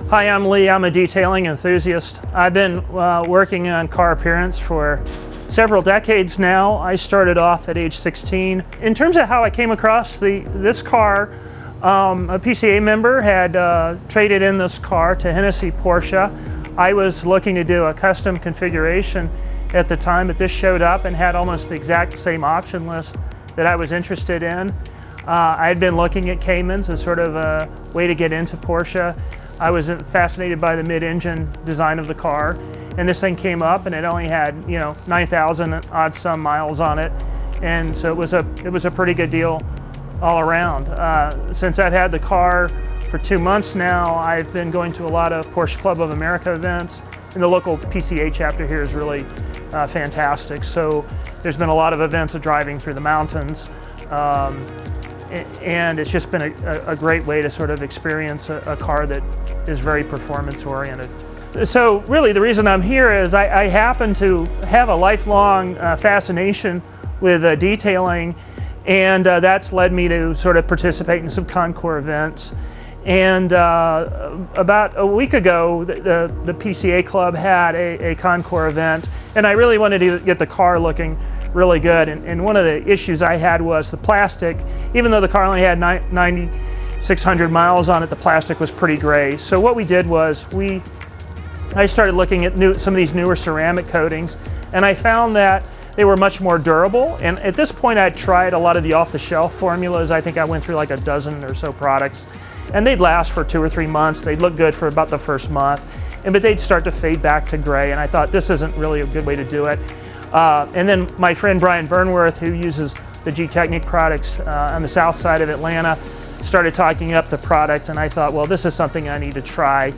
Hi, I'm Lee. I'm a detailing enthusiast. I've been working on car appearance for several decades now. I started off at age 16. In terms of how I came across this car, a PCA member had traded in this car to Hennessy Porsche. I was looking to do a custom configuration at the time, but this showed up and had almost the exact same option list that I was interested in. I had been looking at Caymans as sort of a way to get into Porsche. I was fascinated by the mid-engine design of the car, and this thing came up and it only had 9,000 odd some miles on it, and so it was a pretty good deal all around. Since I've had the car for 2 months now, I've been going to a lot of Porsche Club of America events, and the local PCA chapter here is really fantastic. So there's been a lot of events of driving through the mountains, and it's just been a great way to sort of experience a car that is very performance oriented. So really the reason I'm here is I happen to have a lifelong fascination with detailing, and that's led me to sort of participate in some Concours events. And about a week ago, the PCA Club had a Concours event, and I really wanted to get the car looking really good. And one of the issues I had was the plastic. Even though the car only had 9,600 miles on it, the plastic was pretty gray. So what we did was I started looking at some of these newer ceramic coatings, and I found that they were much more durable. And at this point, I'd tried a lot of the off-the-shelf formulas. I think I went through like a dozen or so products, and they'd last for 2 or 3 months. They'd look good for about the first month, but they'd start to fade back to gray, and I thought this isn't really a good way to do it. And then my friend Brian Burnworth, who uses the Gtechniq products on the south side of Atlanta, started talking up the product, and I thought, well, this is something I need to try.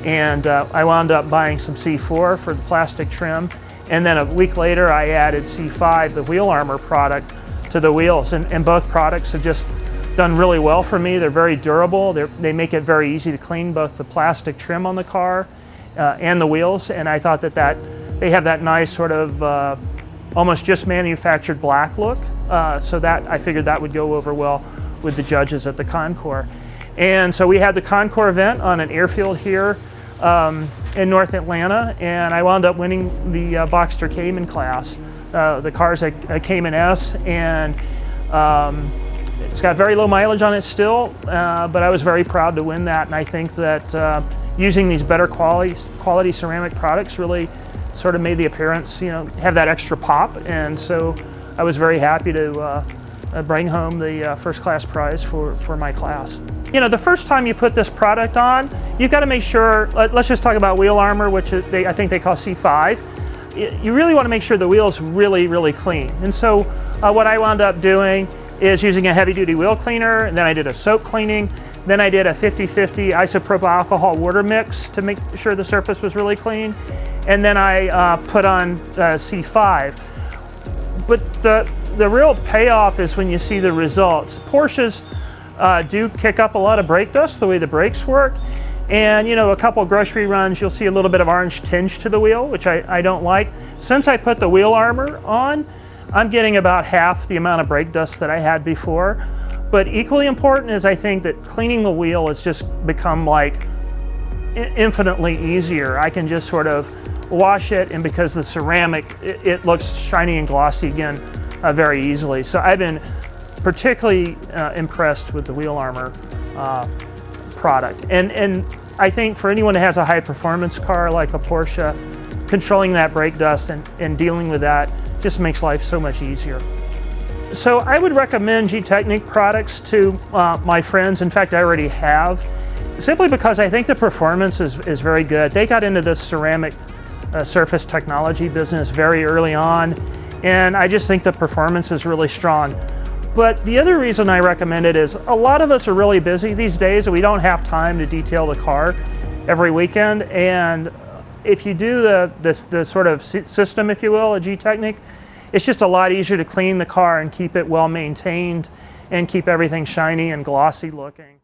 And I wound up buying some C4 for the plastic trim, and then a week later I added C5, the wheel Armour product, to the wheels, and both products have just done really well for me. They're very durable. They make it very easy to clean both the plastic trim on the car and the wheels, and I thought that they have that nice sort of almost just manufactured black look, so that I figured that would go over well with the judges at the Concours. And so we had the Concours event on an airfield here in North Atlanta, and I wound up winning the Boxster Cayman class. The car's a Cayman S, and it's got very low mileage on it still, but I was very proud to win that, and I think that using these better quality ceramic products really sort of made the appearance, have that extra pop, and so I was very happy to bring home the first class prize for my class. The first time you put this product on, you've got to make sure, let's just talk about wheel Armour, which I think they call C5. You really want to make sure the wheel's really, really clean. And so what I wound up doing is using a heavy-duty wheel cleaner, and then I did a soap cleaning, then I did a 50-50 isopropyl alcohol water mix to make sure the surface was really clean, and then I put on C5. But the real payoff is when you see the results. Porsches do kick up a lot of brake dust the way the brakes work, and a couple grocery runs you'll see a little bit of orange tinge to the wheel, which I don't like. Since I put the wheel Armour on, I'm getting about half the amount of brake dust that I had before. But equally important is I think that cleaning the wheel has just become like infinitely easier. I can just sort of wash it, and because the ceramic, it looks shiny and glossy again very easily. So I've been particularly impressed with the wheel Armour product. And I think for anyone that has a high performance car like a Porsche, controlling that brake dust and dealing with that just makes life so much easier. So I would recommend Gtechniq products to my friends. In fact, I already have, simply because I think the performance is very good. They got into this ceramic surface technology business very early on, and I just think the performance is really strong. But the other reason I recommend it is a lot of us are really busy these days, and we don't have time to detail the car every weekend. And if you do the sort of system, if you will, at Gtechniq, it's just a lot easier to clean the car and keep it well maintained and keep everything shiny and glossy looking.